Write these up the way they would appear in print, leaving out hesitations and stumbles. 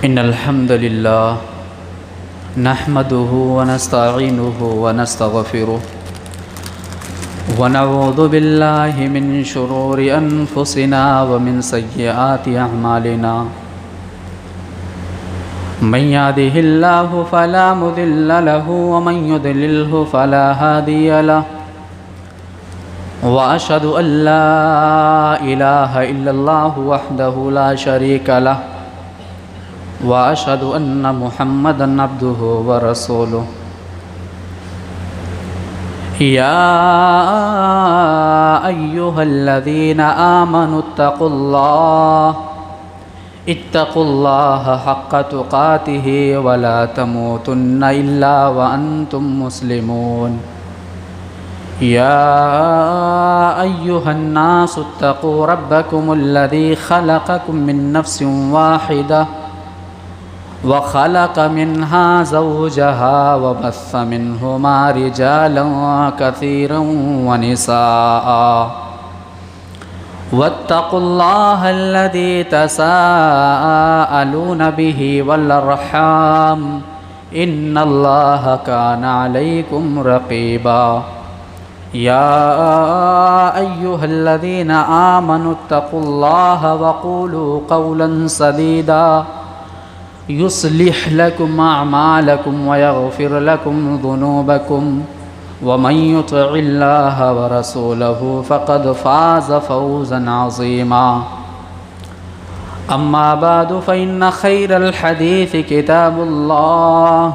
إن الحمد لله نحمده ونستعينه ونستغفره ونعوذ بالله من شرور أنفسنا ومن سيئات أعمالنا من يهده الله فلا مضل له ومن يضلله فلا هادي له وأشهد أن لا إله إلا الله وحده لا شريك له وأشهد أن محمدًا عبده ورسوله يا أيها الذين آمنوا اتقوا الله حق تقاته ولا تموتن إلا وأنتم مسلمون يا أيها الناس اتقوا ربكم الذي خلقكم من نفس واحدة وخلق منها زوجها وبث منهما رجالا كثيرا ونساء واتقوا الله الذي تساءلون به والأرحام إن الله كان عليكم رقيبا يا أيها الذين آمنوا اتقوا الله وقولوا قولا سديدا يصلح لكم أعمالكم ويغفر لكم ذنوبكم ومن يطع الله ورسوله فقد فاز فوزا عظيما أما بعد فإن خير الحديث كتاب الله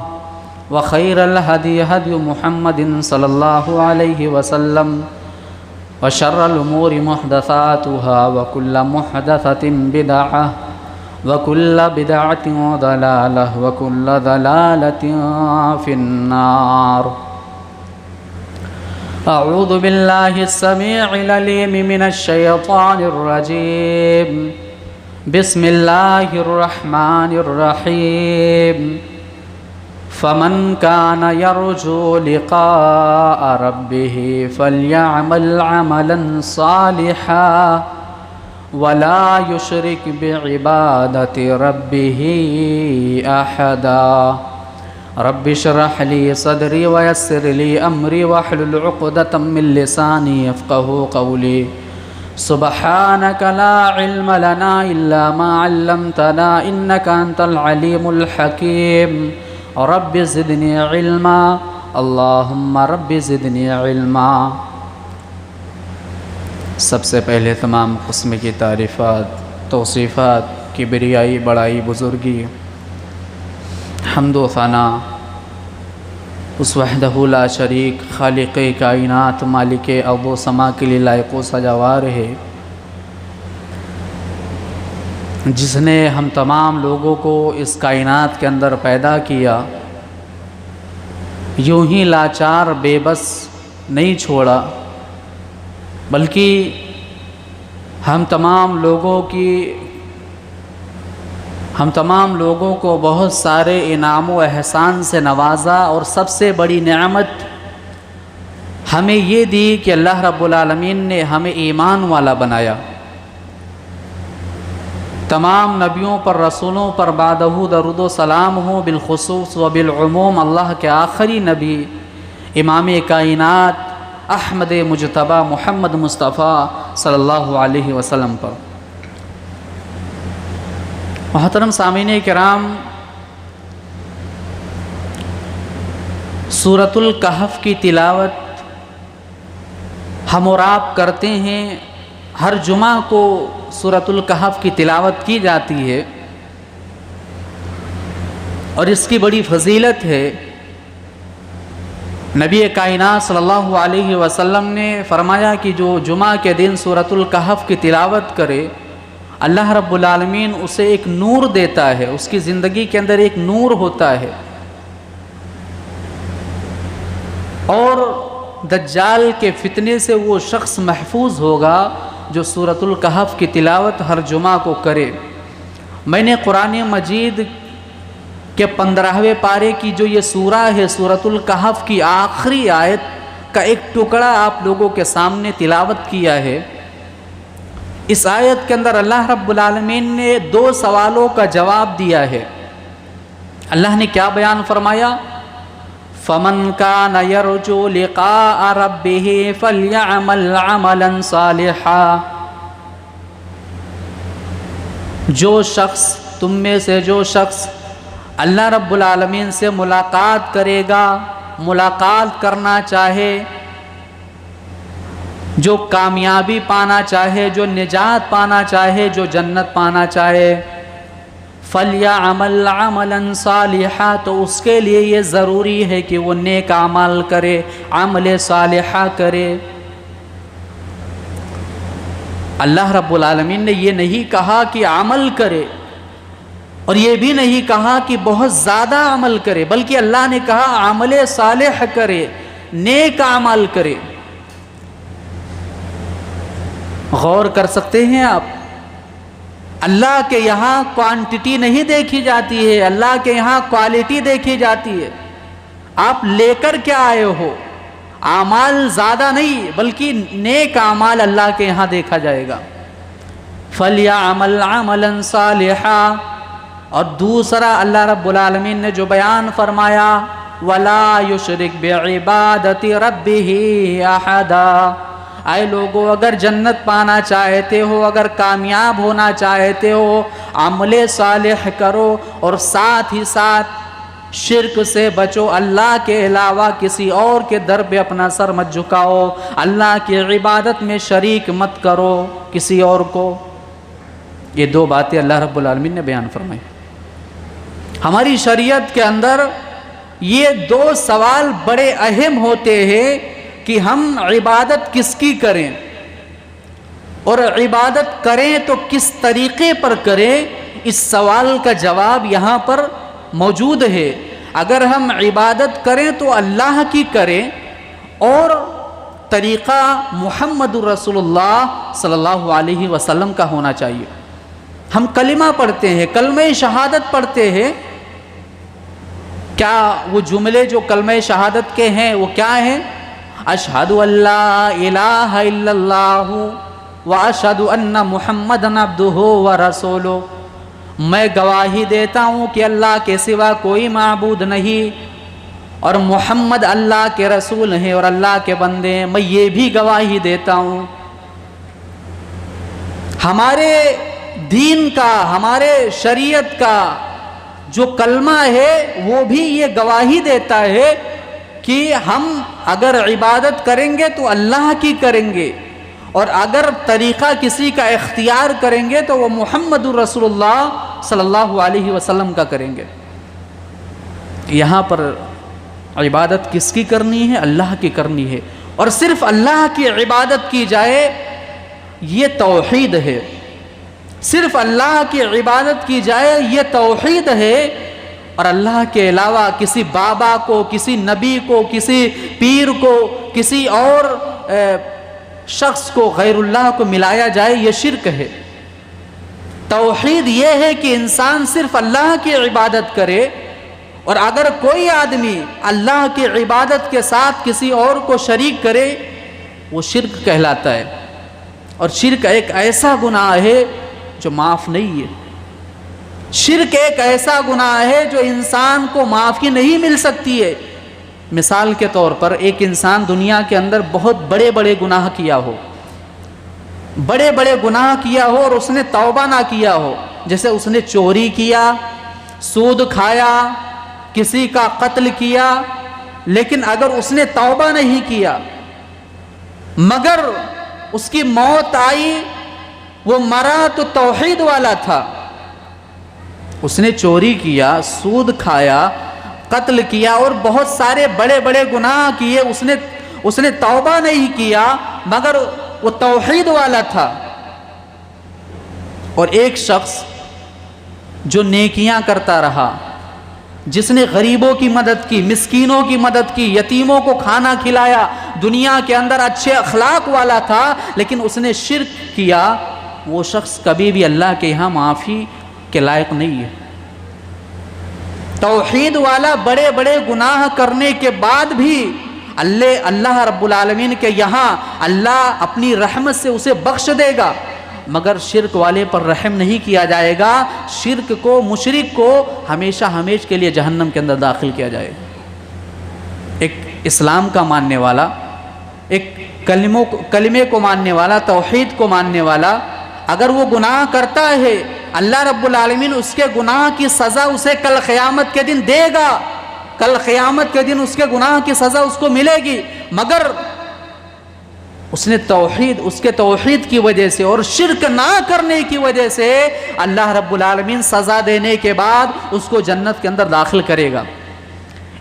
وخير الهدي هدي محمد صلى الله عليه وسلم وشر الأمور محدثاتها وكل محدثة بدعة وكل بدعة ضلالة وكل ضلالة في النار أعوذ بالله السميع العليم من الشيطان الرجيم بسم الله الرحمن الرحيم فمن كان يرجو لقاء ربه فليعمل عملا صالحا ولا يشرك بعبادة ربه أحدا رب اشرح لي صدري ويسر لي أمري واحلل عقدة من لساني يفقهوا قولي سبحانك لا علم لنا إلا ما علمتنا إنك أنت العليم الحكيم رب زدني علما اللهم رب زدنی علما۔ سب سے پہلے تمام قسم کی تعریفات، توصیفات، کبریائی، بڑائی، بزرگی، حمد و ثنا اس وحدہ لا شریک خالق کائنات مالک ارض و سما کے لیے لائق و سزاوار ہے، جس نے ہم تمام لوگوں کو اس کائنات کے اندر پیدا کیا، یوں ہی لاچار بے بس نہیں چھوڑا، بلکہ ہم تمام لوگوں کو بہت سارے انعام و احسان سے نوازا، اور سب سے بڑی نعمت ہمیں یہ دی کہ اللہ رب العالمین نے ہمیں ایمان والا بنایا۔ تمام نبیوں پر، رسولوں پر بعدہ درود و سلام ہو، بالخصوص و بالعموم اللہ کے آخری نبی امام کائنات احمد مجتبیٰ محمد مصطفیٰ صلی اللہ علیہ وسلم پر۔ محترم سامعین کرام، سورۃ الکہف کی تلاوت ہم اور آپ کرتے ہیں، ہر جمعہ کو سورۃ الکہف کی تلاوت کی جاتی ہے، اور اس کی بڑی فضیلت ہے۔ نبی کائنات صلی اللہ علیہ وسلم نے فرمایا کہ جو جمعہ کے دن سورۃ الکہف کی تلاوت کرے، اللہ رب العالمین اسے ایک نور دیتا ہے، اس کی زندگی کے اندر ایک نور ہوتا ہے، اور دجال کے فتنے سے وہ شخص محفوظ ہوگا جو سورۃ الکہف کی تلاوت ہر جمعہ کو کرے۔ میں نے قرآن مجید کہ 15ویں پارے کی جو یہ سورہ ہے، سورۃ الکہف کی آخری آیت کا ایک ٹکڑا آپ لوگوں کے سامنے تلاوت کیا ہے۔ اس آیت کے اندر اللہ رب العالمین نے 2 سوالوں کا جواب دیا ہے۔ اللہ نے کیا بیان فرمایا؟ فَمَنْ كَانَ يَرْجُو لِقَاءَ رَبِّهِ فَلْيَعْمَلْ عَمَلًا صَالِحًا۔ جو شخص تم میں سے جو شخص اللہ رب العالمین سے ملاقات کرے گا، ملاقات کرنا چاہے، جو کامیابی پانا چاہے، جو نجات پانا چاہے، جو جنت پانا چاہے، فَلْيَعْمَلْ عَمَلًا صَالِحًا، تو اس کے لیے یہ ضروری ہے کہ وہ نیک عمل کرے، عمل صالحہ کرے۔ اللہ رب العالمین نے یہ نہیں کہا کہ عمل کرے، اور یہ بھی نہیں کہا کہ بہت زیادہ عمل کرے، بلکہ اللہ نے کہا عمل صالح کرے، نیک عمل کرے۔ غور کر سکتے ہیں آپ، اللہ کے یہاں کوانٹٹی نہیں دیکھی جاتی ہے، اللہ کے یہاں کوالٹی دیکھی جاتی ہے۔ آپ لے کر کیا آئے ہو؟ اعمال زیادہ نہیں، بلکہ نیک اعمال اللہ کے یہاں دیکھا جائے گا۔ فَلْيَعْمَلْ عَمَلًا صَالِحًا۔ اور دوسرا اللہ رب العالمین نے جو بیان فرمایا، وَلَا يُشْرِكْ بِعِبَادَةِ رَبِّهِ أَحَدًا۔ اے لوگو، اگر جنت پانا چاہتے ہو، اگر کامیاب ہونا چاہتے ہو، عمل صالح کرو، اور ساتھ ہی ساتھ شرک سے بچو، اللہ کے علاوہ کسی اور کے در پہ اپنا سر مت جھکاؤ، اللہ کی عبادت میں شریک مت کرو کسی اور کو۔ یہ دو باتیں اللہ رب العالمین نے بیان فرمائی۔ ہماری شریعت کے اندر یہ دو سوال بڑے اہم ہوتے ہیں کہ ہم عبادت کس کی کریں، اور عبادت کریں تو کس طریقے پر کریں۔ اس سوال کا جواب یہاں پر موجود ہے۔ اگر ہم عبادت کریں تو اللہ کی کریں، اور طریقہ محمد رسول اللہ صلی اللہ علیہ وسلم کا ہونا چاہیے۔ ہم کلمہ پڑھتے ہیں، کلمہ شہادت پڑھتے ہیں، کیا وہ جملے جو کلمہ شہادت کے ہیں وہ کیا ہیں؟ اشہد ان لا الہ الا اللہ واشہد ان محمدًا عبدہ ورسولہ۔ میں گواہی دیتا ہوں کہ اللہ کے سوا کوئی معبود نہیں، اور محمد اللہ کے رسول ہیں اور اللہ کے بندے ہیں۔ میں یہ بھی گواہی دیتا ہوں۔ ہمارے دین کا، ہمارے شریعت کا جو کلمہ ہے وہ بھی یہ گواہی دیتا ہے کہ ہم اگر عبادت کریں گے تو اللہ کی کریں گے، اور اگر طریقہ کسی کا اختیار کریں گے تو وہ محمد رسول اللہ صلی اللہ علیہ وسلم کا کریں گے۔ یہاں پر عبادت کس کی کرنی ہے؟ اللہ کی کرنی ہے، اور صرف اللہ کی عبادت کی جائے، یہ توحید ہے۔ صرف اللہ کی عبادت کی جائے، یہ توحید ہے، اور اللہ کے علاوہ کسی بابا کو، کسی نبی کو، کسی پیر کو، کسی اور شخص کو، غیر اللہ کو ملایا جائے، یہ شرک ہے۔ توحید یہ ہے کہ انسان صرف اللہ کی عبادت کرے، اور اگر کوئی آدمی اللہ کی عبادت کے ساتھ کسی اور کو شریک کرے، وہ شرک کہلاتا ہے۔ اور شرک ایک ایسا گناہ ہے جو معاف نہیں ہے۔ شرک ایک ایسا گناہ ہے جو انسان کو معافی نہیں مل سکتی ہے۔ مثال کے طور پر ایک انسان دنیا کے اندر بہت بڑے بڑے گناہ کیا ہو، بڑے بڑے گناہ کیا ہو، اور اس نے توبہ نہ کیا ہو، جیسے اس نے چوری کیا، سود کھایا، کسی کا قتل کیا، لیکن اگر اس نے توبہ نہیں کیا، مگر اس کی موت آئی، وہ مرا تو توحید والا تھا۔ اس نے چوری کیا، سود کھایا، قتل کیا، اور بہت سارے بڑے بڑے گناہ کیے، اس نے توبہ نہیں کیا، مگر وہ توحید والا تھا۔ اور ایک شخص جو نیکیاں کرتا رہا، جس نے غریبوں کی مدد کی، مسکینوں کی مدد کی، یتیموں کو کھانا کھلایا، دنیا کے اندر اچھے اخلاق والا تھا، لیکن اس نے شرک کیا، وہ شخص کبھی بھی اللہ کے یہاں معافی کے لائق نہیں ہے۔ توحید والا بڑے بڑے گناہ کرنے کے بعد بھی اللہ رب العالمین کے یہاں اللہ اپنی رحمت سے اسے بخش دے گا، مگر شرک والے پر رحم نہیں کیا جائے گا. شرک کو، مشرک کو ہمیشہ ہمیشہ کے لیے جہنم کے اندر داخل کیا جائے گا. ایک اسلام کا ماننے والا، ایک کلمے کو ماننے والا، توحید کو ماننے والا، اگر وہ گناہ کرتا ہے اللہ رب العالمین اس کے گناہ کی سزا اسے کل قیامت کے دن دے گا. کل قیامت کے دن اس کے گناہ کی سزا اس کو ملے گی، مگر اس نے اس کے توحید کی وجہ سے اور شرک نہ کرنے کی وجہ سے اللہ رب العالمین سزا دینے کے بعد اس کو جنت کے اندر داخل کرے گا.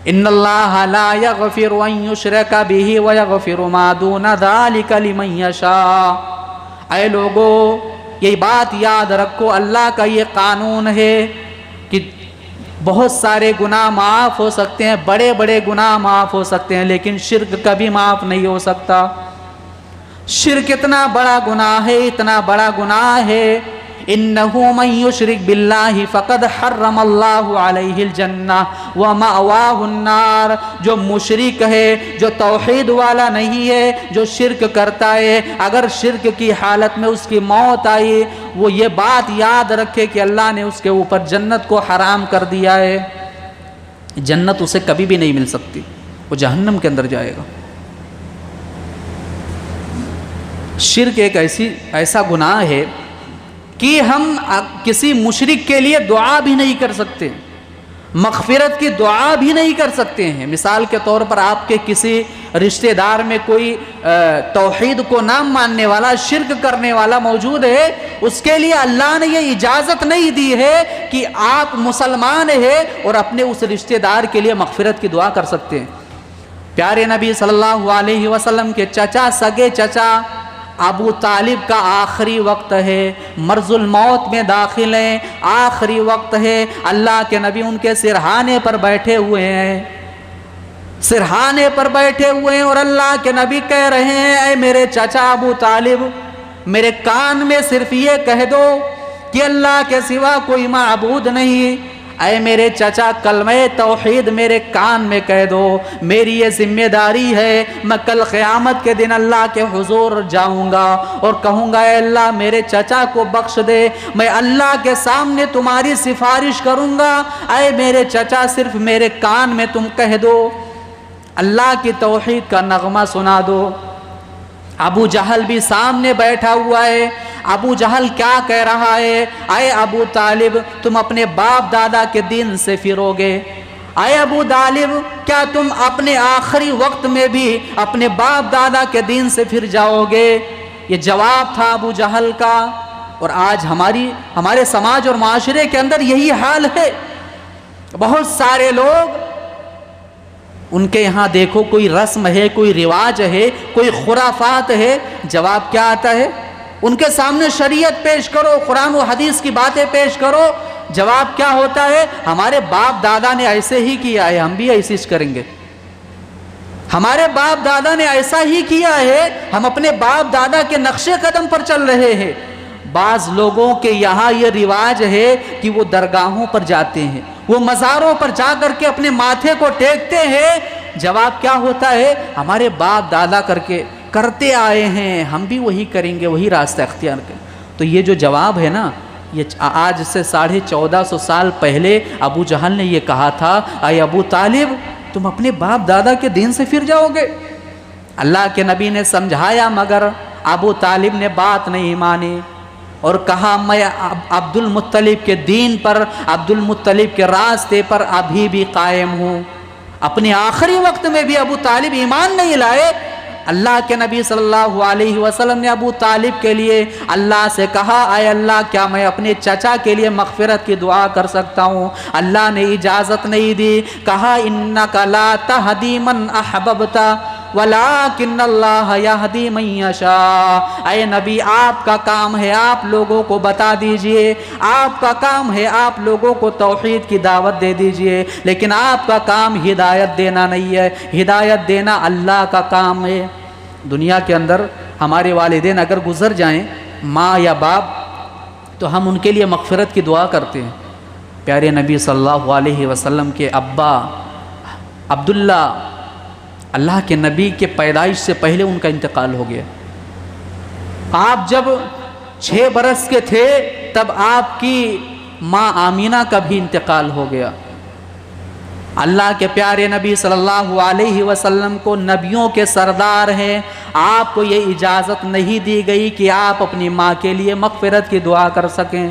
ان اللہ لا یغفر ان یشرک بہ ویغفر ما دون ذلک لمن یشاء. اے لوگو یہ بات یاد رکھو، اللہ کا یہ قانون ہے کہ بہت سارے گناہ معاف ہو سکتے ہیں، بڑے بڑے گناہ معاف ہو سکتے ہیں، لیکن شرک کبھی معاف نہیں ہو سکتا. شرک اتنا بڑا گناہ ہے، اتنا بڑا گناہ ہے. انہ من یشرک باللہ فقد حرم اللہ علیہ الجنہ ومأواہ النار. جو مشرک ہے، جو توحید والا نہیں ہے، جو شرک کرتا ہے، اگر شرک کی حالت میں اس کی موت آئی، وہ یہ بات یاد رکھے کہ اللہ نے اس کے اوپر جنت کو حرام کر دیا ہے. جنت اسے کبھی بھی نہیں مل سکتی، وہ جہنم کے اندر جائے گا. شرک ایک ایسا گناہ ہے کہ ہم کسی مشرک کے لیے دعا بھی نہیں کر سکتے، مغفرت کی دعا بھی نہیں کر سکتے ہیں. مثال کے طور پر آپ کے کسی رشتہ دار میں کوئی توحید کو نہ ماننے والا، شرک کرنے والا موجود ہے، اس کے لیے اللہ نے یہ اجازت نہیں دی ہے کہ آپ مسلمان ہیں اور اپنے اس رشتہ دار کے لیے مغفرت کی دعا کر سکتے ہیں. پیارے نبی صلی اللہ علیہ وسلم کے چچا، سگے چچا ابو طالب کا آخری وقت ہے، مرض الموت میں داخل ہیں، آخری وقت ہے. اللہ کے نبی ان کے سرہانے پر بیٹھے ہوئے ہیں، سرہانے پر بیٹھے ہوئے ہیں، اور اللہ کے نبی کہہ رہے ہیں اے میرے چچا ابو طالب، میرے کان میں صرف یہ کہہ دو کہ اللہ کے سوا کوئی معبود نہیں. اے میرے چچا کلمہ توحید میرے کان میں کہہ دو. میری یہ ذمہ داری ہے، میں کل قیامت کے دن اللہ کے حضور جاؤں گا اور کہوں گا اے اللہ میرے چچا کو بخش دے، میں اللہ کے سامنے تمہاری سفارش کروں گا. اے میرے چچا صرف میرے کان میں تم کہہ دو، اللہ کی توحید کا نغمہ سنا دو. ابو جہل بھی سامنے بیٹھا ہوا ہے. ابو جہل کیا کہہ رہا ہے؟ اے ابو طالب تم اپنے باپ دادا کے دین سے پھرو گے. اے ابو طالب کیا تم اپنے آخری وقت میں بھی اپنے باپ دادا کے دین سے پھر جاؤ گے؟ یہ جواب تھا ابو جہل کا. اور آج ہمارے سماج اور معاشرے کے اندر یہی حال ہے. بہت سارے لوگ ان کے یہاں دیکھو کوئی رسم ہے، کوئی رواج ہے، کوئی خرافات ہے، جواب کیا آتا ہے؟ ان کے سامنے شریعت پیش کرو، قرآن و حدیث کی باتیں پیش کرو، جواب کیا ہوتا ہے؟ ہمارے باپ دادا نے ایسے ہی کیا ہے، ہم بھی ایسے ہی کریں گے. ہمارے باپ دادا نے ایسا ہی کیا ہے، ہم اپنے باپ دادا کے نقش قدم پر چل رہے ہیں. بعض لوگوں کے یہاں یہ رواج ہے کہ وہ درگاہوں پر جاتے ہیں، وہ مزاروں پر جا کر کے اپنے ماتھے کو ٹیکتے ہیں. جواب کیا ہوتا ہے؟ ہمارے باپ دادا کرتے آئے ہیں، ہم بھی وہی کریں گے، وہی راستہ اختیار کریں. تو یہ جو جواب ہے نا، یہ آج سے 1450 سال پہلے ابو جہل نے یہ کہا تھا اے ابو طالب تم اپنے باپ دادا کے دین سے پھر جاؤ گے. اللہ کے نبی نے سمجھایا مگر ابو طالب نے بات نہیں مانی اور کہا میں عبد المطلب کے دین پر، عبد المطلب کے راستے پر ابھی بھی قائم ہوں. اپنے آخری وقت میں بھی ابو طالب ایمان نہیں لائے. اللہ کے نبی صلی اللہ علیہ وسلم نے ابو طالب کے لیے اللہ سے کہا اے اللہ کیا میں اپنے چچا کے لیے مغفرت کی دعا کر سکتا ہوں؟ اللہ نے اجازت نہیں دی. کہا انک لا تہدی من احببت ولیکن اللہ یہدی من یشاء. اے نبی آپ کا کام ہے آپ لوگوں کو بتا دیجئے، آپ کا کام ہے آپ لوگوں کو توحید کی دعوت دے دیجئے، لیکن آپ کا کام ہدایت دینا نہیں ہے، ہدایت دینا اللہ کا کام ہے. دنیا کے اندر ہمارے والدین اگر گزر جائیں، ماں یا باپ، تو ہم ان کے لیے مغفرت کی دعا کرتے ہیں. پیارے نبی صلی اللہ علیہ وسلم کے ابا عبداللہ، اللہ کے نبی کے پیدائش سے پہلے ان کا انتقال ہو گیا. آپ جب 6 برس کے تھے تب آپ کی ماں آمینہ کا بھی انتقال ہو گیا۔ اللہ کے پیارے نبی صلی اللہ علیہ وسلم کو نبیوں کے سردار ہیں، آپ کو یہ اجازت نہیں دی گئی کہ آپ اپنی ماں کے لیے مغفرت کی دعا کر سکیں۔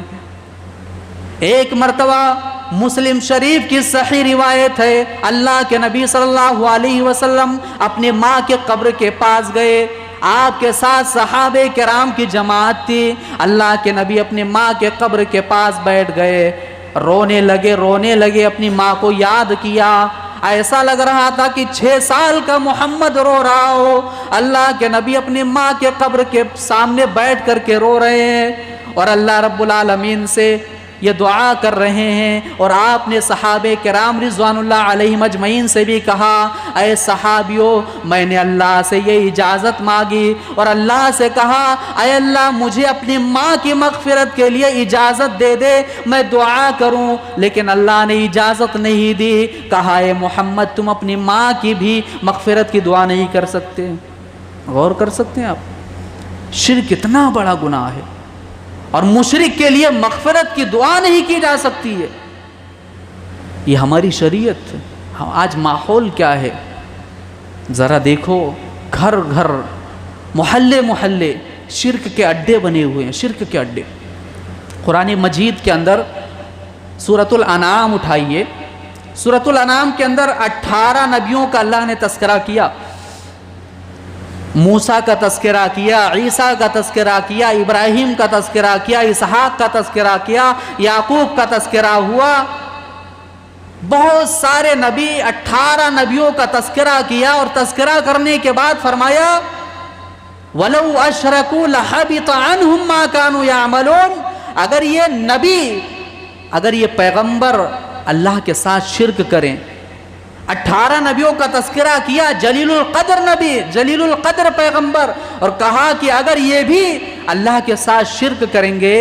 ایک مرتبہ مسلم شریف کی صحیح روایت ہے، اللہ کے نبی صلی اللہ علیہ وسلم اپنی ماں کے قبر کے پاس گئے، آپ کے ساتھ صحابہ کرام کی جماعت تھی، اللہ کے نبی اپنی ماں کے قبر کے پاس بیٹھ گئے، رونے لگے، اپنی ماں کو یاد کیا، ایسا لگ رہا تھا کہ 6 سال کا محمد رو رہا ہو۔ اللہ کے نبی اپنی ماں کے قبر کے سامنے بیٹھ کر کے رو رہے ہیں اور اللہ رب العالمین سے یہ دعا کر رہے ہیں، اور آپ نے صحابہ کرام رضوان اللہ علیہم اجمعین سے بھی کہا، اے صحابیوں، میں نے اللہ سے یہ اجازت مانگی اور اللہ سے کہا، اے اللہ مجھے اپنی ماں کی مغفرت کے لیے اجازت دے دے، میں دعا کروں، لیکن اللہ نے اجازت نہیں دی۔ کہا، اے محمد تم اپنی ماں کی بھی مغفرت کی دعا نہیں کر سکتے؟ غور کر سکتے ہیں آپ، شرک کتنا بڑا گناہ ہے، اور مشرک کے لیے مغفرت کی دعا نہیں کی جا سکتی ہے۔ یہ ہماری شریعت ہے۔ آج ماحول کیا ہے ذرا دیکھو، گھر گھر، محلے محلے شرک کے اڈے بنے ہوئے ہیں، شرک کے اڈے۔ قرآن مجید کے اندر سورۃ الانعام اٹھائیے، سورۃ الانعام کے اندر 18 نبیوں کا اللہ نے تذکرہ کیا، موسیٰ کا تذکرہ کیا، عیسیٰ کا تذکرہ کیا، ابراہیم کا تذکرہ کیا، اسحاق کا تذکرہ کیا، یعقوب کا تذکرہ ہوا، بہت سارے نبی، 18 نبیوں کا تذکرہ کیا، اور تذکرہ کرنے کے بعد فرمایا وَلَوْ أَشْرَكُوا لَحَبِطَ عَنْهُمْ مَا كَانُوا يَعْمَلُونَ، اگر یہ نبی، اگر یہ پیغمبر اللہ کے ساتھ شرک کریں، 18 نبیوں کا تذکرہ کیا، جلیل القدر نبی، جلیل القدر پیغمبر، اور کہا کہ اگر یہ بھی اللہ کے ساتھ شرک کریں گے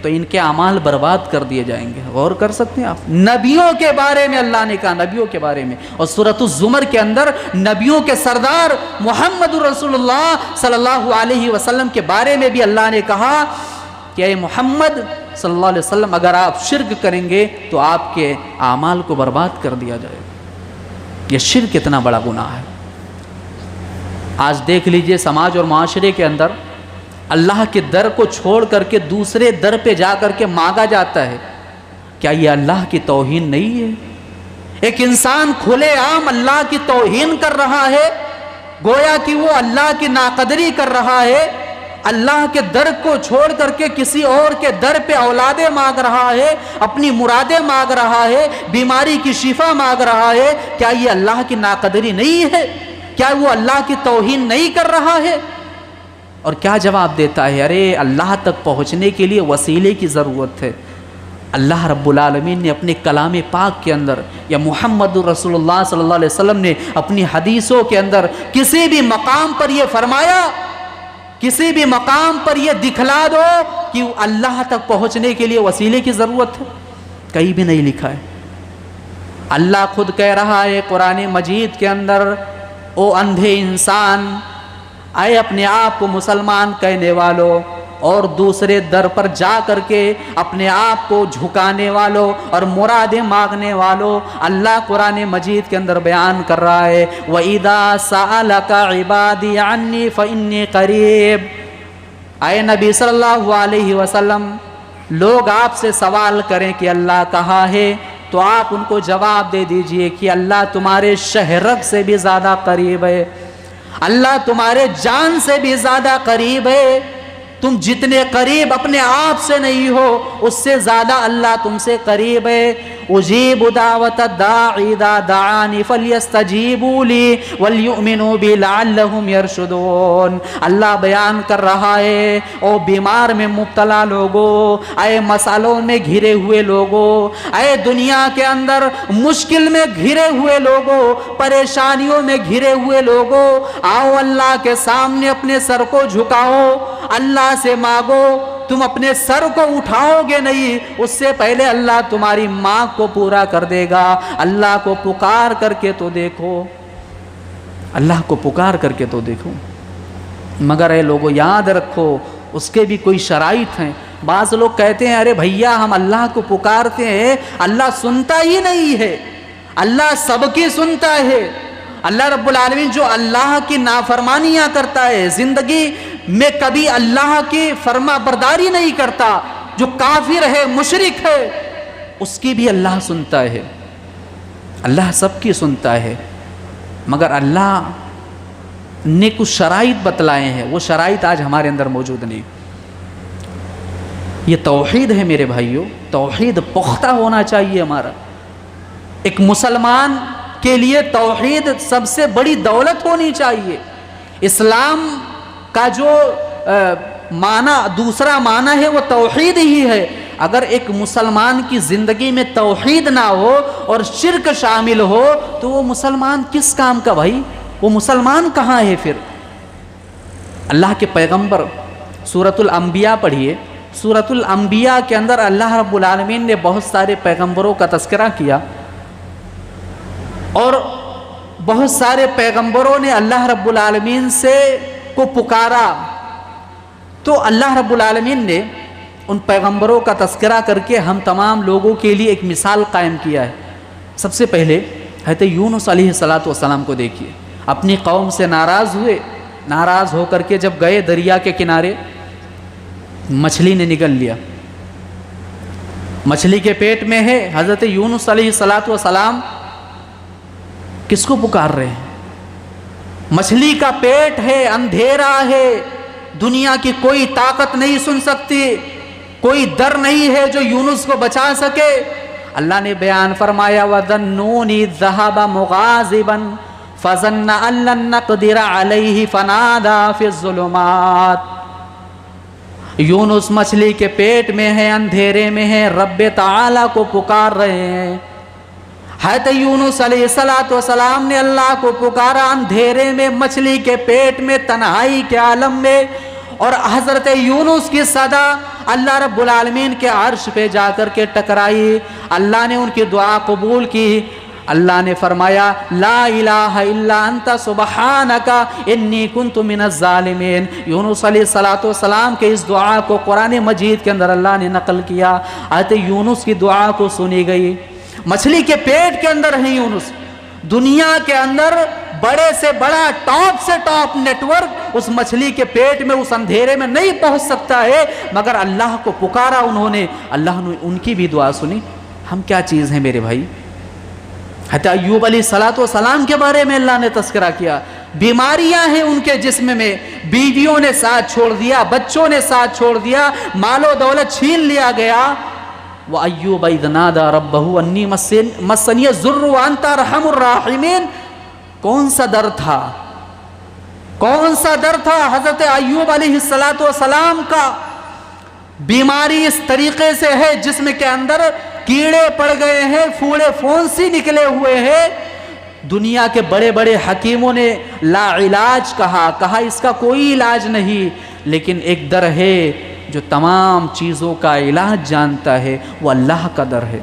تو ان کے اعمال برباد کر دیے جائیں گے۔ غور کر سکتے ہیں آپ، نبیوں کے بارے میں اللہ نے کہا، نبیوں کے بارے میں، اور سورۃ الزمر کے اندر نبیوں کے سردار محمد رسول اللہ صلی اللہ علیہ وسلم کے بارے میں بھی اللہ نے کہا کہ اے محمد صلی اللہ علیہ وسلم، اگر آپ شرک کریں گے تو آپ کے اعمال کو برباد کر دیا جائے گا۔ یہ شرک کتنا بڑا گناہ ہے۔ آج دیکھ لیجئے سماج اور معاشرے کے اندر اللہ کے در کو چھوڑ کر کے دوسرے در پہ جا کر کے مانگا جاتا ہے، کیا یہ اللہ کی توہین نہیں ہے؟ ایک انسان کھلے عام اللہ کی توہین کر رہا ہے، گویا کہ وہ اللہ کی ناقدری کر رہا ہے، اللہ کے در کو چھوڑ کر کے کسی اور کے در پہ اولادیں مانگ رہا ہے، اپنی مرادیں مانگ رہا ہے، بیماری کی شفا مانگ رہا ہے، کیا یہ اللہ کی ناقدری نہیں ہے؟ کیا وہ اللہ کی توہین نہیں کر رہا ہے؟ اور کیا جواب دیتا ہے؟ ارے اللہ تک پہنچنے کے لیے وسیلے کی ضرورت ہے۔ اللہ رب العالمین نے اپنے کلام پاک کے اندر، یا محمد رسول اللہ صلی اللہ علیہ وسلم نے اپنی حدیثوں کے اندر کسی بھی مقام پر یہ فرمایا، کسی بھی مقام پر یہ دکھلا دو کہ اللہ تک پہنچنے کے لیے وسیلے کی ضرورت ہے؟ کہیں بھی نہیں لکھا ہے۔ اللہ خود کہہ رہا ہے قرآن مجید کے اندر، او اندھے انسان، اے اپنے آپ کو مسلمان کہنے والوں اور دوسرے در پر جا کر کے اپنے آپ کو جھکانے والوں اور مرادیں مانگنے والوں، اللہ قرآن مجید کے اندر بیان کر رہا ہے وَإِذَا سَأَلَكَ عِبَادِي عَنِّي فَإِنِّي قَرِيبٌ۔ اے نبی صلی اللہ علیہ وسلم، لوگ آپ سے سوال کریں کہ اللہ کہاں ہے، تو آپ ان کو جواب دے دیجئے کہ اللہ تمہارے شہرک سے بھی زیادہ قریب ہے، اللہ تمہارے جان سے بھی زیادہ قریب ہے، تم جتنے قریب اپنے آپ سے نہیں ہو اس سے زیادہ اللہ تم سے قریب ہے۔ اجیب دعوت الداعی اذا دعانی فلیستجیبوا لی وليؤمنوا بی لعلہم یرشدون۔ اللہ بیان کر رہا ہے، او بیمار میں مبتلا لوگو، اے مسائلوں میں گھرے ہوئے لوگو، اے دنیا کے اندر مشکل میں گھرے ہوئے لوگو، پریشانیوں میں گھرے ہوئے لوگو، آؤ اللہ کے سامنے اپنے سر کو جھکاؤ، اللہ سے مانگو۔ تم اپنے سر کو اٹھاؤ گے نہیں، اس سے پہلے اللہ تمہاری مانگ کو پورا کر دے گا۔ اللہ کو پکار کر کے تو دیکھو، اللہ کو پکار کر کے تو دیکھو۔ مگر اے لوگو یاد رکھو، اس کے بھی کوئی شرائط ہیں. بعض لوگ کہتے ہیں ارے بھیا ہم اللہ کو پکارتے ہیں، اللہ سنتا ہی نہیں ہے. اللہ سب کی سنتا ہے. اللہ رب العالمین جو اللہ کی نافرمانیاں کرتا ہے، زندگی میں کبھی اللہ کی فرما برداری نہیں کرتا، جو کافر ہے، مشرک ہے، اس کی بھی اللہ سنتا ہے. اللہ سب کی سنتا ہے، مگر اللہ نے کچھ شرائط بتلائے ہیں، وہ شرائط آج ہمارے اندر موجود نہیں. یہ توحید ہے میرے بھائیوں، توحید پختہ ہونا چاہیے ہمارا. ایک مسلمان کے لیے توحید سب سے بڑی دولت ہونی چاہیے. اسلام کا جو معنی، دوسرا معنی ہے وہ توحید ہی ہے. اگر ایک مسلمان کی زندگی میں توحید نہ ہو اور شرک شامل ہو تو وہ مسلمان کس کام کا بھائی؟ وہ مسلمان کہاں ہے پھر؟ اللہ کے پیغمبر سورۃ الانبیاء پڑھیے. سورۃ الانبیاء کے اندر اللہ رب العالمین نے بہت سارے پیغمبروں کا تذکرہ کیا، اور بہت سارے پیغمبروں نے اللہ رب العالمین سے کو پکارا. تو اللہ رب العالمین نے ان پیغمبروں کا تذکرہ کر کے ہم تمام لوگوں کے لیے ایک مثال قائم کیا ہے. سب سے پہلے حضرت یونس علیہ السلام کو دیکھیے. اپنی قوم سے ناراض ہوئے، ناراض ہو کر کے جب گئے دریا کے کنارے، مچھلی نے نگل لیا. مچھلی کے پیٹ میں ہے. حضرت یونس علیہ السلام کس کو پکار رہے ہیں؟ مچھلی کا پیٹ ہے، اندھیرا ہے، دنیا کی کوئی طاقت نہیں سن سکتی، کوئی در نہیں ہے جو یونس کو بچا سکے. اللہ نے بیان فرمایا وَذَنُّونِ ذَهَبَ مُغَاضِبًا فَظَنَّ أَن لَّن نَّقْدِرَ عَلَيْهِ فَنَادَىٰ فِي الظُّلُمَاتِ. یونس مچھلی کے پیٹ میں ہے، اندھیرے میں ہے، رب تعالیٰ کو پکار رہے ہیں. حضرت یونس علیہ السلام نے اللہ کو پکارا اندھیرے میں، مچھلی کے پیٹ میں، تنہائی کے عالم میں، اور حضرت یونس کی صدا اللہ رب العالمین کے عرش پہ جا کر کے ٹکرائی. اللہ نے ان کی دعا قبول کی. اللہ نے فرمایا لا الہ الا انت سبحانک انی کنت من الظالمین. یونس علیہ السلام کے اس دعا کو قرآن مجید کے اندر اللہ نے نقل کیا. حضرت یونس کی دعا کو سنی گئی. مچھلی کے پیٹ کے اندر ہے یونس. دنیا کے اندر بڑے سے بڑا، ٹاپ سے ٹاپ نیٹ ورک اس مچھلی کے پیٹ میں، اس اندھیرے میں نہیں پہنچ سکتا ہے، مگر اللہ کو پکارا انہوں نے، اللہ نے ان کی بھی دعا سنی. ہم کیا چیز ہیں میرے بھائی؟ حتی ایوب علیہ السلام کے بارے میں اللہ نے تذکرہ کیا. بیماریاں ہیں ان کے جسم میں، بیویوں نے ساتھ چھوڑ دیا، بچوں نے ساتھ چھوڑ دیا، مال و دولت چھین لیا گیا. وَأَيُّوبَ إِذْ نَادَىٰ رَبَّهُ أَنِّي مَسَّنِيَ الضُّرُّ وَأَنْتَ أَرْحَمُ الرَّاحِمِينَ. کون سا در تھا، کون سا در تھا حضرت ایوب علیہ السلام کا؟ بیماری اس طریقے سے ہے جسم کے اندر کیڑے پڑ گئے ہیں، پھوڑے پھونسی نکلے ہوئے ہیں. دنیا کے بڑے بڑے حکیموں نے لا علاج کہا اس کا کوئی علاج نہیں، لیکن ایک در ہے جو تمام چیزوں کا علاج جانتا ہے، وہ اللہ کا در ہے.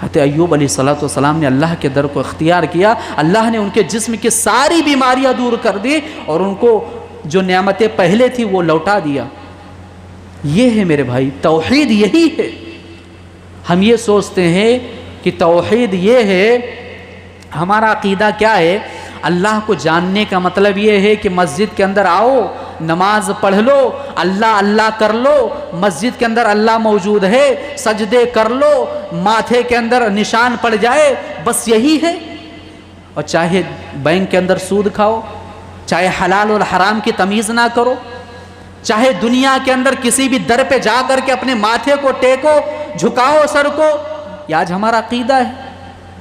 حضرت ایوب علیہ السلام نے اللہ کے در کو اختیار کیا. اللہ نے ان کے جسم کی ساری بیماریاں دور کر دی اور ان کو جو نعمتیں پہلے تھی وہ لوٹا دیا. یہ ہے میرے بھائی توحید، یہی ہے. ہم یہ سوچتے ہیں کہ توحید یہ ہے، ہمارا عقیدہ کیا ہے؟ اللہ کو جاننے کا مطلب یہ ہے کہ مسجد کے اندر آؤ، نماز پڑھ لو، اللہ اللہ کر لو، مسجد کے اندر اللہ موجود ہے، سجدے کر لو، ماتھے کے اندر نشان پڑ جائے، بس یہی ہے. اور چاہے بینک کے اندر سود کھاؤ، چاہے حلال اور حرام کی تمیز نہ کرو، چاہے دنیا کے اندر کسی بھی در پہ جا کر کے اپنے ماتھے کو ٹیکو، جھکاؤ سر کو، یہ آج ہمارا عقیدہ ہے.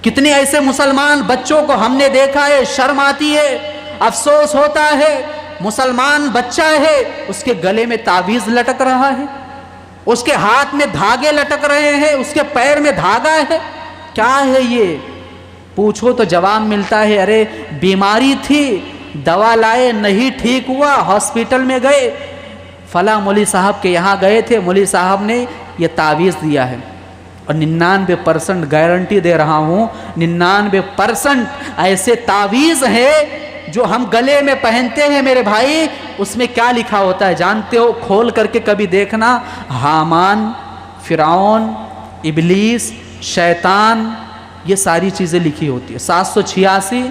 کتنے ایسے مسلمان بچوں کو ہم نے دیکھا ہے، شرم آتی ہے، افسوس ہوتا ہے. مسلمان بچہ ہے، اس کے گلے میں تعویذ لٹک رہا ہے، اس کے ہاتھ میں دھاگے لٹک رہے ہیں، اس کے پیر میں دھاگا ہے. کیا ہے یہ؟ پوچھو تو جواب ملتا ہے ارے بیماری تھی، دوا لائے نہیں ٹھیک ہوا، ہاسپٹل میں گئے، فلاں مولوی صاحب کے یہاں گئے تھے، مولوی صاحب نے یہ تعویذ دیا ہے. اور 99% گارنٹی دے رہا ہوں، 99% ایسے تعویذ ہے جو ہم گلے میں پہنتے ہیں میرے بھائی، اس میں کیا لکھا ہوتا ہے جانتے ہو؟ کھول کر کے کبھی دیکھنا، حامان، فرعون، ابلیس، شیطان، یہ ساری چیزیں لکھی ہوتی ہے 786۔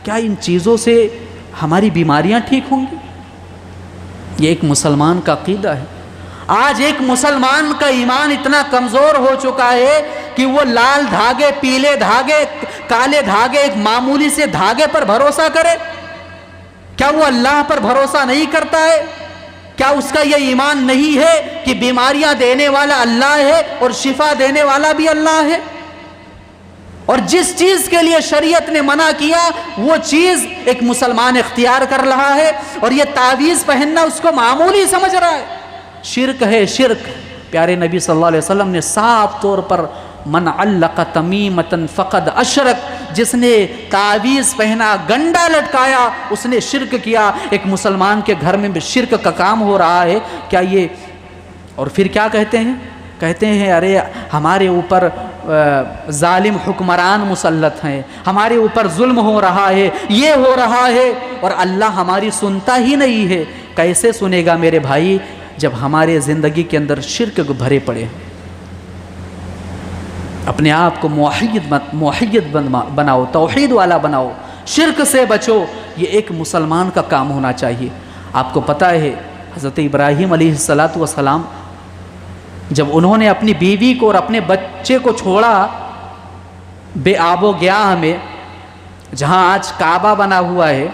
کیا ان چیزوں سے ہماری بیماریاں ٹھیک ہوں گی؟ یہ ایک مسلمان کا عقیدہ ہے۔ آج ایک مسلمان کا ایمان اتنا کمزور ہو چکا ہے کہ وہ لال دھاگے، پیلے دھاگے، کالے دھاگے، ایک معمولی سے دھاگے پر بھروسہ کرے۔ کیا وہ اللہ پر بھروسہ نہیں کرتا ہے؟ کیا اس کا یہ ایمان نہیں ہے کہ بیماریاں دینے والا اللہ ہے اور شفا دینے والا بھی اللہ ہے؟ اور جس چیز کے لیے شریعت نے منع کیا وہ چیز ایک مسلمان اختیار کر رہا ہے، اور یہ تعویذ پہننا اس کو معمولی سمجھ رہا ہے۔ شرک ہے، شرک۔ پیارے نبی صلی اللہ علیہ وسلم نے صاف طور پر من علق تمیمۃ فقد اشرک، جس نے تعویذ پہنا، گنڈا لٹکایا، اس نے شرک کیا۔ ایک مسلمان کے گھر میں بھی شرک کا کام ہو رہا ہے کیا یہ؟ اور پھر کیا کہتے ہیں؟ کہتے ہیں ارے ہمارے اوپر ظالم حکمران مسلط ہیں، ہمارے اوپر ظلم ہو رہا ہے، یہ ہو رہا ہے، اور اللہ ہماری سنتا ہی نہیں ہے۔ کیسے سنے گا میرے بھائی جب ہمارے زندگی کے اندر شرک بھرے پڑے؟ اپنے آپ کو موحد بناؤ، توحید والا بناؤ، شرک سے بچو۔ یہ ایک مسلمان کا کام ہونا چاہیے۔ آپ کو پتہ ہے حضرت ابراہیم علیہ السلام جب انہوں نے اپنی بیوی کو اور اپنے بچے کو چھوڑا بے آب و گیاہ میں، جہاں آج کعبہ بنا ہوا ہے،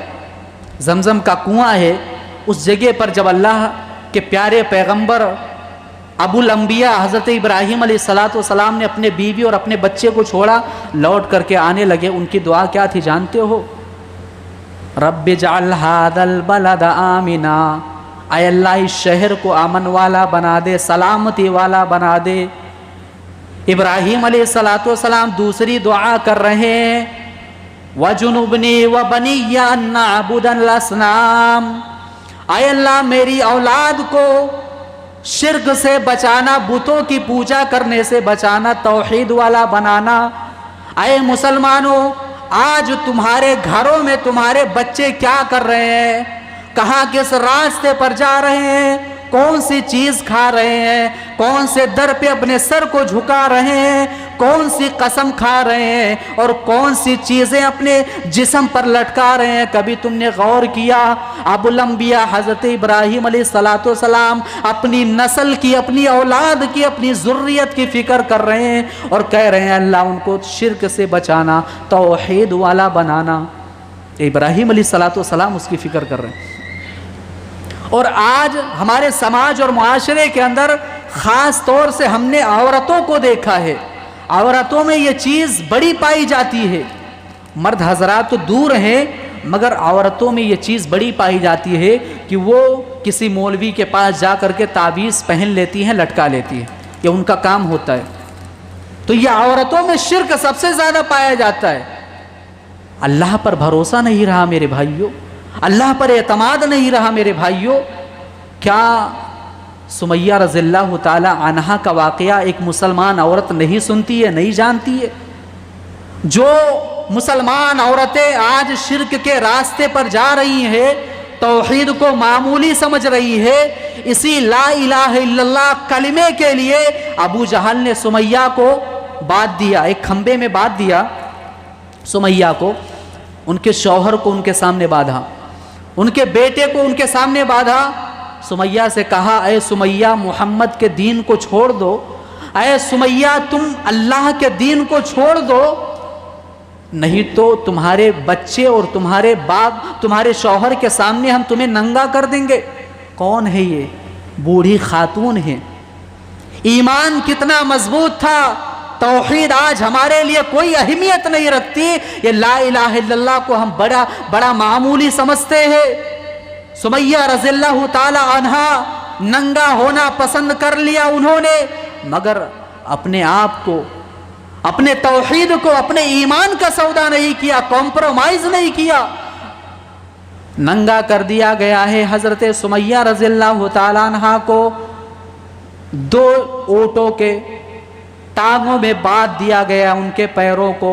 زمزم کا کنواں ہے، اس جگہ پر جب اللہ کے پیارے پیغمبر ابو الانبیاء حضرت ابراہیم علیہ السلام نے اپنے بیوی اور اپنے بچے کو چھوڑا، لوٹ کر کے آنے لگے، ان کی دعا کیا تھی جانتے ہو؟ رب اجعل ھذا البلد آمنا، اے اللہ اس شہر کو امن والا بنا دے، سلامتی والا بنا دے۔ ابراہیم علیہ السلام دوسری دعا کر رہے ہیں، وَجُنُبْنِي وَبَنِيَّ أَن نَّعْبُدَ الْأَصْنَامَ، اے اللہ میری اولاد کو شرک سے بچانا، بتوں کی پوجا کرنے سے بچانا، توحید والا بنانا۔ اے مسلمانوں، آج تمہارے گھروں میں تمہارے بچے کیا کر رہے ہیں؟ کہاں کس راستے پر جا رہے ہیں؟ کون سی چیز کھا رہے ہیں؟ کون سے در پہ اپنے سر کو جھکا رہے ہیں؟ کون سی قسم کھا رہے ہیں؟ اور کون سی چیزیں اپنے جسم پر لٹکا رہے ہیں؟ کبھی تم نے غور کیا؟ ابو الانبیاء حضرت ابراہیم علیہ السلام اپنی نسل کی، اپنی اولاد کی، اپنی ذریت کی فکر کر رہے ہیں اور کہہ رہے ہیں اللہ ان کو شرک سے بچانا، توحید والا بنانا۔ ابراہیم علیہ السلام اس کی فکر کر رہے ہیں۔ اور آج ہمارے سماج اور معاشرے کے اندر خاص طور سے ہم نے عورتوں کو دیکھا ہے، عورتوں میں یہ چیز بڑی پائی جاتی ہے۔ مرد حضرات تو دور ہیں، مگر عورتوں میں یہ چیز بڑی پائی جاتی ہے کہ وہ کسی مولوی کے پاس جا کر کے تعویذ پہن لیتی ہیں، لٹکا لیتی ہیں، یہ ان کا کام ہوتا ہے۔ تو یہ عورتوں میں شرک سب سے زیادہ پایا جاتا ہے۔ اللہ پر بھروسہ نہیں رہا میرے بھائیوں، اللہ پر اعتماد نہیں رہا میرے بھائیوں۔ کیا سمیہ رضی اللہ تعالی عنہا کا واقعہ ایک مسلمان عورت نہیں سنتی ہے، نہیں جانتی ہے؟ جو مسلمان عورتیں آج شرک کے راستے پر جا رہی ہیں، توحید کو معمولی سمجھ رہی ہے، اسی لا الہ الا اللہ کلمے کے لیے ابو جہل نے سمیہ کو باندھ دیا، ایک کھمبے میں باندھ دیا سمیہ کو، ان کے شوہر کو ان کے سامنے باندھا، ان کے بیٹے کو ان کے سامنے باندھا۔ سمیہ سے کہا اے سمیہ محمد کے دین کو چھوڑ دو، اے سمیہ تم اللہ کے دین کو چھوڑ دو، نہیں تو تمہارے بچے اور تمہارے باپ، تمہارے شوہر کے سامنے ہم تمہیں ننگا کر دیں گے۔ کون ہے یہ؟ بوڑھی خاتون ہے۔ ایمان کتنا مضبوط تھا، توحید آج ہمارے لیے کوئی اہمیت نہیں رکھتی، یہ لا الہ الا اللہ کو ہم بڑا معمولی سمجھتے ہیں۔ سمیہ رضی اللہ تعالی عنہا ننگا ہونا پسند کر لیا انہوں نے، مگر اپنے آپ کو، اپنے توحید کو، اپنے ایمان کا سودا نہیں کیا، کمپرومائز نہیں کیا، ننگا کر دیا گیا ہے۔ حضرت سمیہ رضی اللہ تعالی عنہا کو 2 اونٹوں کے ٹانگوں میں باندھ دیا گیا، ان کے پیروں کو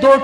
2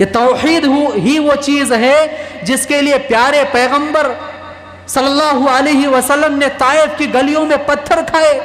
یہ توحید ہی وہ چیز ہے جس کے لیے پیارے پیغمبر صلی اللہ علیہ وسلم نے طائف کی گلیوں میں پتھر کھائے.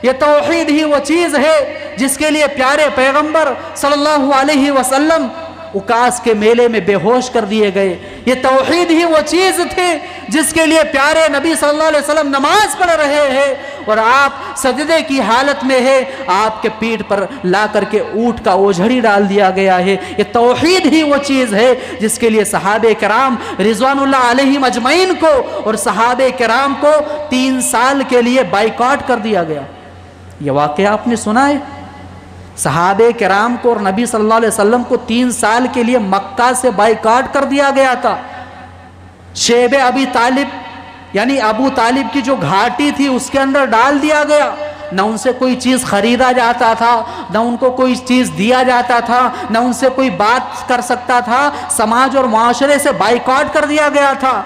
یہ توحید ہی وہ چیز ہے جس کے لیے پیارے پیغمبر صلی اللہ علیہ وسلم اکاس کے میلے میں بے ہوش کر دیے گئے. یہ توحید ہی وہ چیز تھی جس کے لیے پیارے نبی صلی اللہ علیہ وسلم نماز پڑھ رہے ہیں اور آپ سجدے کی حالت میں ہے, آپ کے پیٹھ پر لا کر کے اونٹ کا اوجھڑی ڈال دیا گیا ہے. یہ توحید ہی وہ چیز ہے جس کے لیے صحابہ کرام رضوان اللہ علیہم اجمعین کو اور صحابہ کرام کو 3 سال کے لیے بائیکاٹ کر دیا گیا. یہ واقعہ آپ نے سنا ہے؟ صحابہ کرام کو اور نبی صلی اللہ علیہ وسلم کو 3 سال کے لیے مکہ سے بائیکاٹ کر دیا گیا تھا. شیب ابی طالب یعنی ابو طالب کی جو گھاٹی تھی اس کے اندر ڈال دیا گیا. نہ ان سے کوئی چیز خریدا جاتا تھا, نہ ان کو کوئی چیز دیا جاتا تھا, نہ ان سے کوئی بات کر سکتا تھا. سماج اور معاشرے سے بائیکاٹ کر دیا گیا تھا.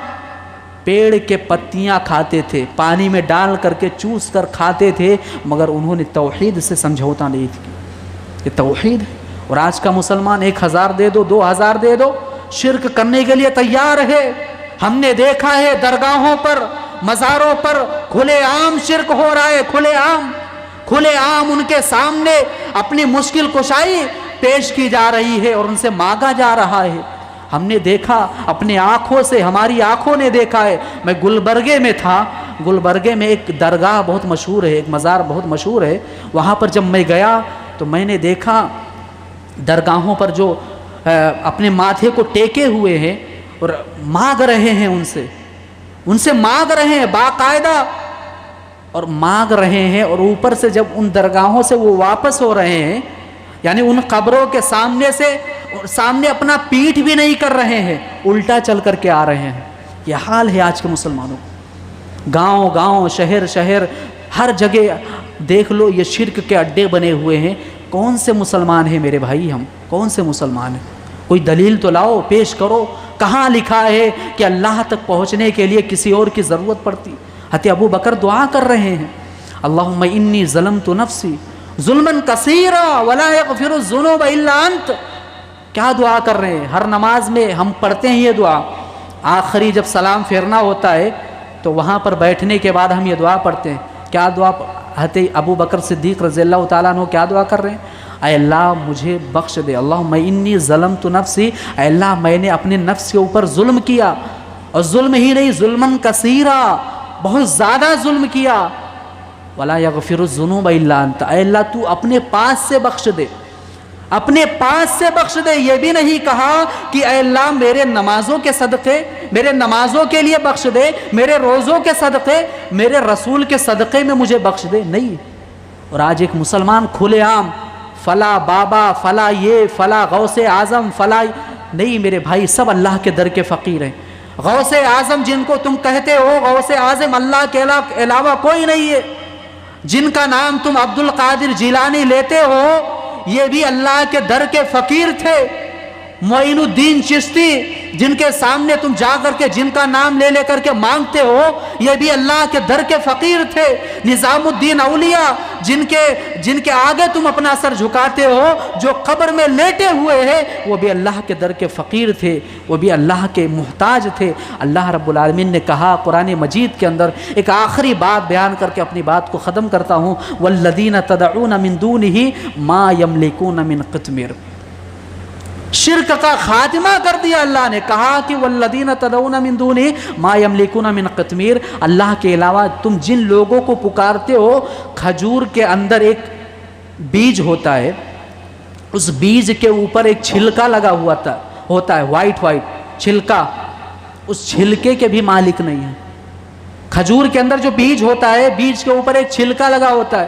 پیڑ کے پتیاں کھاتے تھے, پانی میں ڈال کر کے چوس کر کھاتے تھے, مگر انہوں نے توحید سے سمجھوتا نہیں کیا. یہ توحید ہے. اور آج کا مسلمان 1000 دے دو, 2000 دے دو, شرک کرنے کے لیے تیار ہے. ہم نے دیکھا ہے درگاہوں پر, مزاروں پر کھلے عام شرک ہو رہا ہے. کھلے عام ان کے سامنے اپنی مشکل کشائی پیش کی جا رہی ہے اور ان سے مانگا جا رہا ہے. ہم نے دیکھا اپنے آنکھوں سے, ہماری آنکھوں نے دیکھا ہے. میں گلبرگے میں تھا, گلبرگے میں ایک درگاہ بہت مشہور ہے, ایک مزار بہت مشہور ہے. وہاں پر جب میں گیا تو میں نے دیکھا درگاہوں پر جو اپنے ماتھے کو ٹیکے ہوئے ہیں اور مانگ رہے ہیں, ان سے مانگ رہے ہیں باقاعدہ, اور مانگ رہے ہیں. اور اوپر سے جب ان درگاہوں سے وہ واپس ہو رہے ہیں, یعنی ان قبروں کے سامنے اپنا پیٹھ بھی نہیں کر رہے ہیں, الٹا چل کر کے آ رہے ہیں. یہ حال ہے آج کے مسلمانوں کو. گاؤں شہر ہر جگہ دیکھ لو یہ شرک کے اڈے بنے ہوئے ہیں. کون سے مسلمان ہیں میرے بھائی؟ ہم کون سے مسلمان ہیں؟ کوئی دلیل تو لاؤ, پیش کرو. کہاں لکھا ہے کہ اللہ تک پہنچنے کے لیے کسی اور کی ضرورت پڑتی؟ حضرت ابو بکر دعا کر رہے ہیں, اللہم انی ظلمت نفسی ظلما کثیرا ولا یغفر الذنوب الا انت. کیا دعا کر رہے ہیں؟ ہر نماز میں ہم پڑھتے ہیں یہ دعا. آخری جب سلام پھیرنا ہوتا ہے تو وہاں پر بیٹھنے کے بعد ہم یہ دعا پڑھتے ہیں. کیا دعا حضرت ابو بکر صدیق رضی اللہ تعالیٰ عنہ کیا دعا کر رہے ہیں؟ اے اللہ مجھے بخش دے, اللہم انی ظلمت نفسی, اے اللہ میں نے اپنے نفس کے اوپر ظلم کیا, اور ظلم ہی نہیں ظلما کثیرا, بہت زیادہ ظلم کیا. ولا یغفر الذنوب الا انت, اے اللہ تو اپنے پاس سے بخش دے, اپنے پاس سے بخش دے. یہ بھی نہیں کہا کہ اے اللہ میرے نمازوں کے صدقے, میرے نمازوں کے لیے بخش دے, میرے روزوں کے صدقے, میرے رسول کے صدقے میں مجھے بخش دے. نہیں. اور آج ایک مسلمان کھلے عام فلا بابا, فلا یہ, فلا غوث اعظم, فلا نہیں. میرے بھائی سب اللہ کے در کے فقیر ہیں. غوث اعظم جن کو تم کہتے ہو, غوث اعظم اللہ کے علاوہ کوئی نہیں ہے. جن کا نام تم عبد القادر جیلانی لیتے ہو, یہ بھی اللہ کے در کے فقیر تھے. معین الدین چشتی جن کے سامنے تم جا کر کے جن کا نام لے کر کے مانگتے ہو, یہ بھی اللہ کے در کے فقیر تھے. نظام الدین اولیاء جن کے آگے تم اپنا سر جھکاتے ہو, جو قبر میں لیٹے ہوئے ہیں, وہ بھی اللہ کے در کے فقیر تھے, وہ بھی اللہ کے محتاج تھے. اللہ رب العالمین نے کہا قرآن مجید کے اندر, ایک آخری بات بیان کر کے اپنی بات کو ختم کرتا ہوں, والذین تدعون من دونہ ما یملکون من قطمیر. شرک کا خاتمہ کر دیا اللہ نے. کہا کہ والذین تدعون من دونہ ما یملکون من قطمیر, اللہ کے علاوہ تم جن لوگوں کو پکارتے ہو, کھجور کے اندر ایک بیج ہوتا ہے, اس بیج کے اوپر ایک چھلکا لگا ہوتا ہے, وائٹ چھلکا, اس چھلکے کے بھی مالک نہیں ہے. کھجور کے اندر جو بیج ہوتا ہے, بیج کے اوپر ایک چھلکا لگا ہوتا ہے,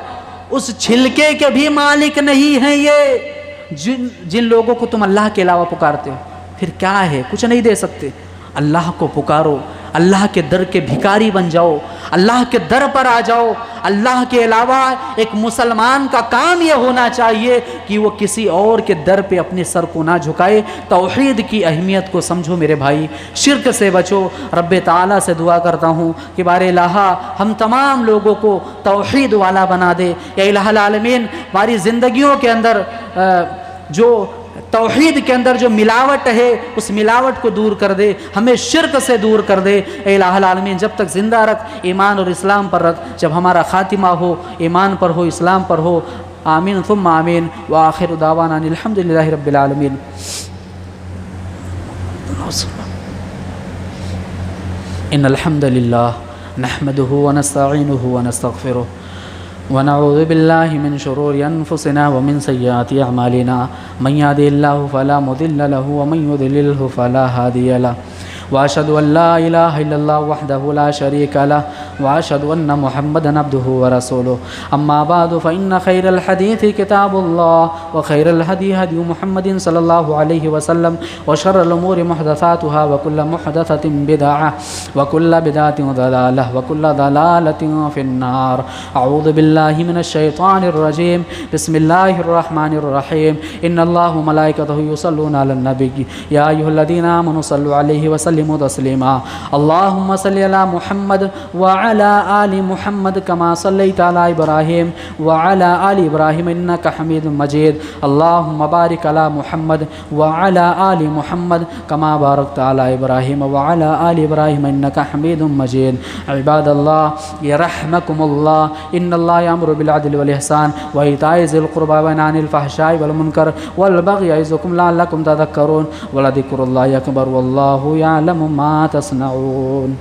اس چھلکے کے بھی مالک نہیں ہیں یہ. جن لوگوں کو تم اللہ کے علاوہ پکارتے ہو, پھر کیا ہے؟ کچھ نہیں دے سکتے. اللہ کو پکارو, اللہ کے در کے بھکاری بن جاؤ, اللہ کے در پر آ جاؤ. اللہ کے علاوہ ایک مسلمان کا کام یہ ہونا چاہیے کہ وہ کسی اور کے در پہ اپنے سر کو نہ جھکائے. توحید کی اہمیت کو سمجھو میرے بھائی, شرک سے بچو. رب تعالیٰ سے دعا کرتا ہوں کہ بار الہ ہم تمام لوگوں کو توحید والا بنا دے. یا الہ العالمین ہماری زندگیوں کے اندر جو توحید کے اندر جو ملاوٹ ہے اس ملاوٹ کو دور کر دے، ہمیں شرک سے دور کر دے۔ اے الہ العالمین جب تک زندہ رکھ، ایمان اور اسلام پر رکھ، جب ہمارا خاتمہ ہو ایمان پر ہو، اسلام پر ہو۔ آمین ثم آمین، وآخر دعوانا ان الحمدللہ رب العالمین۔ ان الحمد للہ نحمده ونستعینه ونستغفره ونعوذ باللہ من شرور انفسنا ومن سیئات اعمالنا، من يهده الله فلا مضل له ومن يضلل فلا هادي له، واشهد ان لا الہ الا اللہ وحدہ لا شریک لہ، واشهد ان محمدا عبدہ ورسولہ۔ اما بعد فان خیر الحدیث کتاب اللہ، وخیر الہدی ہدی محمد صلی اللہ علیہ وسلم، وشر الامور محدثاتها وکل محدثۃ بدعہ وکل بدعۃ ضلالہ وکل ضلالۃ فی النار۔ اعوذ باللہ من الشیطان الرجیم، بسم اللہ الرحمن الرحیم۔ ان اللہ وملائکتہ یصلون علی النبی یا ایھا الذین آمنوا صلوا علیہ وسلموا تسلیما۔ اللہم صل علی محمد وعلی آل محمد کما صلیت علی ابراہیم وعلی آل ابراہیم انک حمید مجید۔ اللہم بارک علی محمد وعلی آل محمد کما بارکت علی ابراہیم وعلی آل ابراہیم انک حمید مجید۔ عباد اللہ یرحمکم اللہ، ان اللہ یامر بالعدل والاحسان وایتاء ذی القربى وینہی عن الفحشاء والمنکر والبغی یعظکم لعلکم تذکرون، ولذکر اللہ اکبر واللہ یعلم ما تصنعون۔